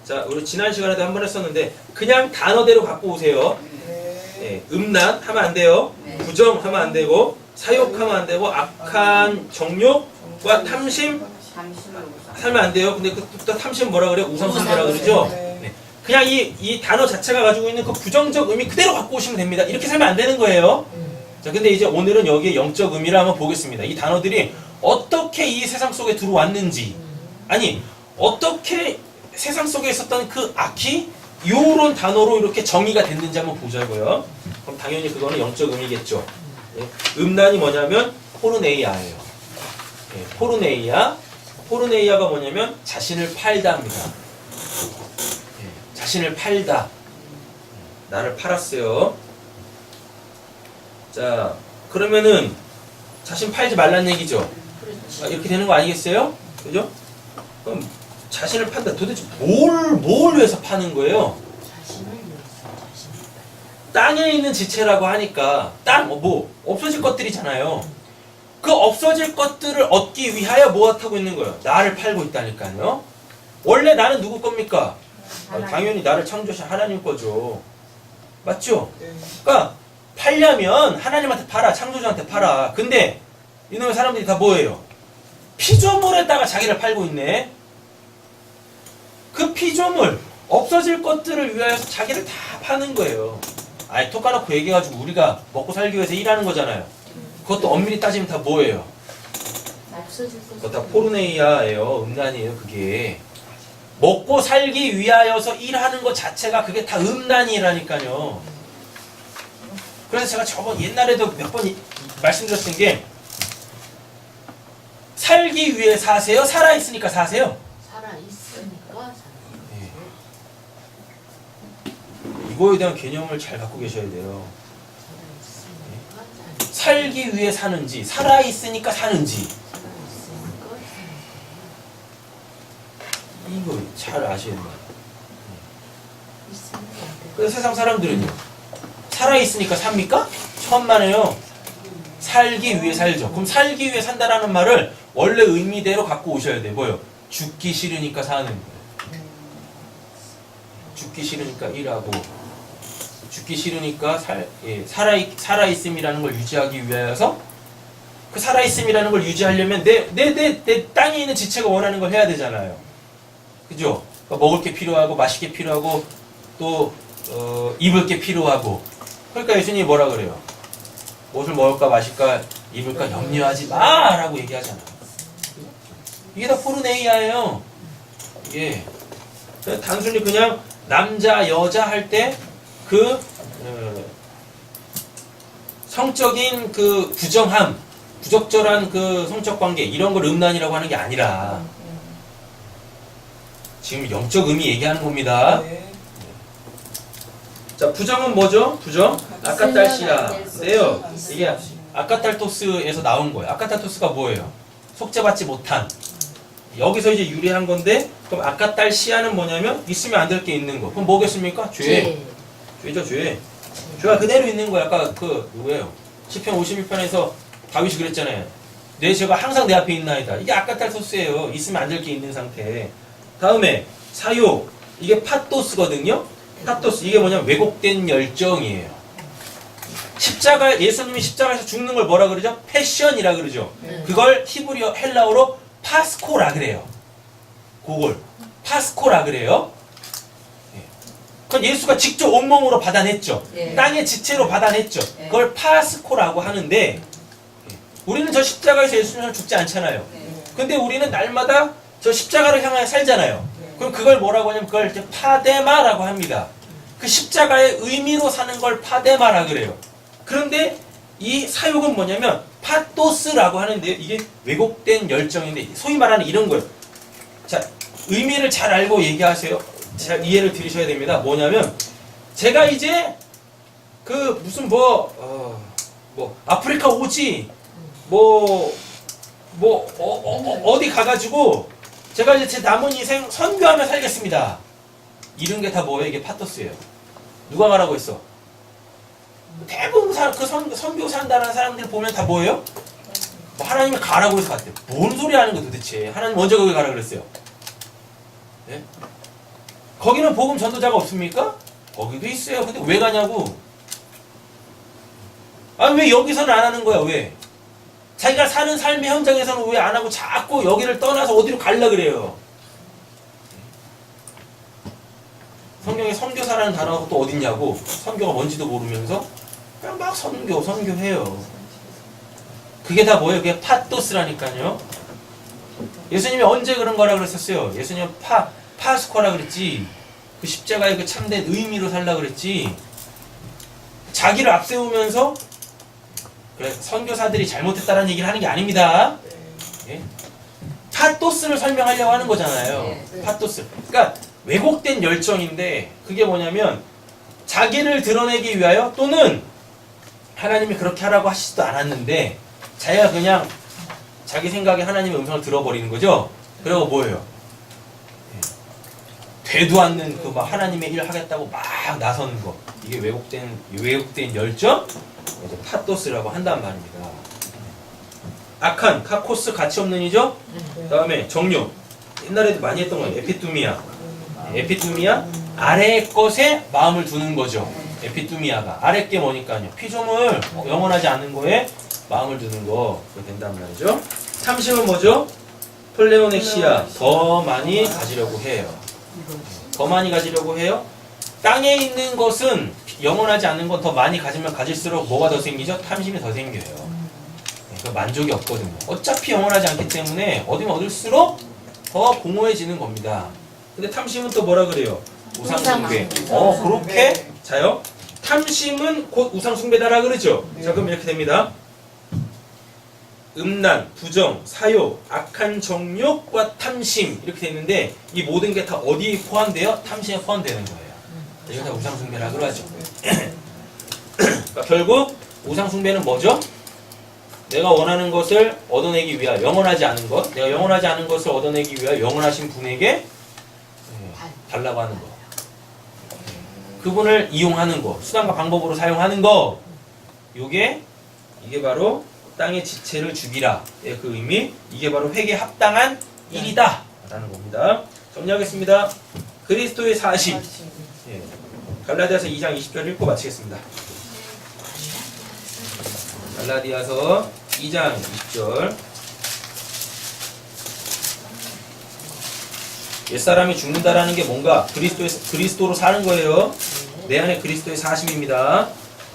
자, 우리 지난 시간에도 한 번 했었는데, 그냥 단어대로 갖고 오세요. 네, 음란 하면 안 돼요. 부정하면 안 되고, 사욕하면 안 되고, 악한 정욕과 탐심 살면 안 돼요. 근데 그또 탐심 뭐라 그래요? 우상숭배라 그러죠? 네. 그냥 이 단어 자체가 가지고 있는 그 부정적 의미 그대로 갖고 오시면 됩니다. 이렇게 살면 안 되는 거예요. 자, 근데 이제 오늘은 여기에 영적 의미를 한번 보겠습니다. 이 단어들이 어떻게 이 세상 속에 들어왔는지, 아니, 어떻게 세상 속에 있었던 그 악이 요런 단어로 이렇게 정의가 됐는지 한번 보자고요. 그럼 당연히 그거는 영적 의미겠죠. 네. 음란이 뭐냐면 포르네이아예요. 네. 포르네이아가 뭐냐면 자신을 팔다입니다. 네. 자신을 팔다. 나를 팔았어요. 자, 그러면은 자신 팔지 말란 얘기죠. 이렇게 되는 거 아니겠어요? 그죠? 그럼 자신을 판다. 도대체 뭘 위해서 파는 거예요? 땅에 있는 지체라고 하니까 뭐 없어질 것들이잖아요. 그 없어질 것들을 얻기 위하여 뭐 하고 있는 거예요? 나를 팔고 있다니까요. 원래 나는 누구 겁니까? 당연히 나를 창조하신 하나님 거죠. 맞죠? 그러니까 팔려면 하나님한테 팔아. 창조주한테 팔아. 근데 이놈의 사람들이 다 뭐예요? 피조물에다가 자기를 팔고 있네. 그 피조물, 없어질 것들을 위하여서 자기를 다 파는 거예요. 톡 까놓고 얘기해가지고 우리가 먹고 살기 위해서 일하는 거잖아요. 그것도 엄밀히 따지면 다 뭐예요? 그거 다 포르네이아예요. 음란이에요, 그게. 먹고 살기 위하여서 일하는 것 자체가 그게 다 음란이라니까요. 그래서 제가 저번 옛날에도 몇 번 말씀드렸던 게, 살기 위해 사세요? 살아있으니까 사세요? 살아있으니까 사세요. 이거에 대한 개념을 잘 갖고 계셔야 돼요. 살기 위해 사는지, 살아있으니까 사는지. 이거 잘 아셔야 돼요. 그래서 세상 사람들은요, 살아있으니까 삽니까? 천만에요. 살기 위해 살죠. 그럼 살기 위해 산다라는 말을 원래 의미대로 갖고 오셔야 돼요. 뭐요? 죽기 싫으니까 사는 거예요. 죽기 싫으니까 일하고, 죽기 싫으니까 살아있음이라는 걸 유지하기 위해서, 그 살아있음이라는 걸 유지하려면 내 땅에 있는 지체가 원하는 걸 해야 되잖아요. 그죠? 그러니까 먹을 게 필요하고, 마실 게 필요하고, 또 입을 게 필요하고. 그러니까 예수님이 뭐라 그래요? 무엇을 먹을까 마실까 입을까 염려하지 마라고 얘기하잖아요. 이게 다 포르네이아예요. 이게 단순히 그냥 남자 여자 할 때 그 성적인 그 부정함, 부적절한 그 성적 관계 이런 걸 음란이라고 하는 게 아니라 지금 영적 의미 얘기하는 겁니다. 자, 부정은 뭐죠? 부정 아카탈시아인데요. 이게 아카탈토스에서 나온 거예요. 아카탈토스가 뭐예요? 속죄받지 못한. 여기서 이제 유래한 건데, 그럼 아카탈시아는 뭐냐면 있으면 안 될 게 있는 거. 그럼 뭐겠습니까? 죄. 죄죠, 죄. 죄가 그대로 있는 거야. 아까 그 누구예요? 시편 51편에서 다윗이 그랬잖아요. 내 죄가 항상 내 앞에 있나이다. 이게 아카탈토스예요. 있으면 안 될 게 있는 상태. 다음에 사요. 이게 파토스거든요. 파토스. 이게 뭐냐면 왜곡된 열정이에요. 십자가, 예수님이 십자가에서 죽는 걸 뭐라 그러죠? 패션이라 그러죠. 그걸 히브리어 헬라어로 파스코라 그래요. 그걸 파스코라 그래요. 그건 예수가 직접 온몸으로 받아냈죠. 예. 땅의 지체로 받아냈죠. 예. 그걸 파스코라고 하는데, 우리는 저 십자가에서 예수님은 죽지 않잖아요. 근데 우리는 날마다 저 십자가를 향하여 살잖아요. 그럼 그걸 뭐라고 하냐면 그걸 이제 파데마라고 합니다. 그 십자가의 의미로 사는 걸 파데마라 그래요. 그런데 이 사욕은 뭐냐면 파토스라고 하는데 이게 왜곡된 열정인데 소위 말하는 이런 거예요. 자, 의미를 잘 알고 얘기하세요. 잘 이해를 들으셔야 됩니다. 뭐냐면 제가 이제 그 무슨 아프리카 오지 어디 가가지고 제가 이제 제 남은 인생 선교하며 살겠습니다. 이런 게 다 뭐예요? 이게 파토스예요. 누가 가라고 했어? 대부분 그 선교 산다는 사람들 보면 다 뭐예요? 뭐 하나님이 가라고 해서 갔대요. 뭔 소리 하는 거 도대체? 하나님 먼저 거기 가라 그랬어요. 네? 거기는 복음 전도자가 없습니까? 거기도 있어요. 근데 왜 가냐고? 아니 왜 여기서는 안 하는 거야? 왜? 자기가 사는 삶의 현장에서는 왜 안 하고 자꾸 여기를 떠나서 어디로 갈라 그래요? 성경에 선교사라는 단어가 또 어딨냐고. 선교가 뭔지도 모르면서 그냥 막 선교해요. 그게 다 뭐예요? 그게 파토스라니까요. 예수님이 언제 그런 거라 그랬었어요? 예수님은 파스코라 그랬지. 그 십자가의 그 참된 의미로 살라 그랬지. 자기를 앞세우면서 그래, 선교사들이 잘못했다라는 얘기를 하는 게 아닙니다. 예? 파토스를 설명하려고 하는 거잖아요. 파토스. 그러니까 왜곡된 열정인데 그게 뭐냐면 자기를 드러내기 위하여 또는 하나님이 그렇게 하라고 하시지도 않았는데 자기가 그냥 자기 생각에 하나님의 음성을 들어버리는 거죠. 그리고 뭐예요? 되도 않는 그 막 하나님의 일을 하겠다고 막 나서는 거. 이게 왜곡된 열정? 이제 파토스라고 한단 말입니다. 악한, 카코스, 가치 없는 이죠? 그 다음에 정욕. 옛날에도 많이 했던 거예요. 에피투미아. 에피투미아, 아래 것에 마음을 두는 거죠. 에피투미아가. 아래 게 뭐니까요. 피조물, 영원하지 않는 거에 마음을 두는 거. 그거 된단 말이죠. 탐심은 뭐죠? 플레오넥시아. 더 많이 가지려고 해요. 더 많이 가지려고 해요. 땅에 있는 것은 영원하지 않는 건 더 많이 가지면 가질수록 뭐가 더 생기죠? 탐심이 더 생겨요. 그 만족이 없거든요. 어차피 영원하지 않기 때문에 얻으면 얻을수록 더 공허해지는 겁니다. 근데 탐심은 또 뭐라 그래요? 우상숭배. 그렇게 자요. 탐심은 곧 우상숭배다라 그러죠. 자, 그럼 이렇게 됩니다. 음란, 부정, 사욕, 악한 정욕과 탐심 이렇게 돼 있는데 이 모든 게 다 어디에 포함돼요? 탐심에 포함되는 거예요. 이거 다 우상숭배라고 하죠. 그러니까 결국 우상숭배는 뭐죠? 내가 원하는 것을 얻어내기 위하여 영원하지 않은 것, 내가 영원하지 않은 것을 얻어내기 위하여 영원하신 분에게 달라고 하는 거. 그분을 이용하는 거, 수단과 방법으로 사용하는 거. 이게 바로 땅의 지체를 죽이라. 예, 그 의미. 이게 바로 회개에 합당한 일이다. 라는 겁니다. 정리하겠습니다. 그리스도의 사심. 예. 갈라디아서 2장 20절 읽고 마치겠습니다. 갈라디아서 2장 20절. 옛사람이 죽는다라는 게 뭔가 그리스도로 사는 거예요. 내 안에 그리스도의 사심입니다.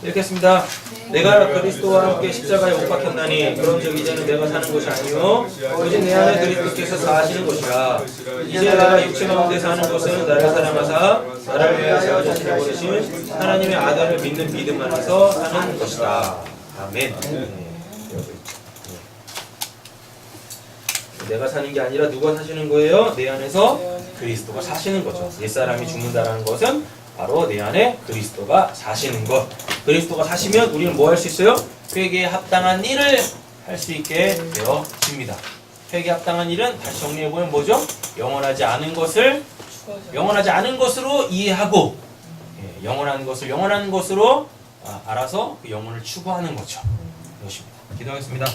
읽겠습니다. 내가 그리스도와 함께 십자가에 못 박혔나니 그런즉 이제는 내가 사는 것이 아니요 오직 내 안에 그리스도께서 사시는 것이라. 이제 내가 육체 가운데 사는 것은 나를 사랑하사 나를 위하여 제 자신을 버리신 하나님의 아들을 믿는 믿음 안에서 사는 것이다. 아멘. 내가 사는 게 아니라 누가 사시는 거예요? 내 안에서 그리스도가 사시는 거죠. 옛사람이 죽는다라는 것은 바로 내 안에 그리스도가 사시는 것. 그리스도가 사시면 우리는 뭐 할 수 있어요? 회개에 합당한 일을 할 수 있게 되어집니다. 회개에 합당한 일은 다시 정리해보면 뭐죠? 영원하지 않은 것을 영원하지 않은 것으로 이해하고, 예, 영원한 것을 영원한 것으로 알아서 그 영혼을 추구하는 거죠. 이것입니다. 기도하겠습니다.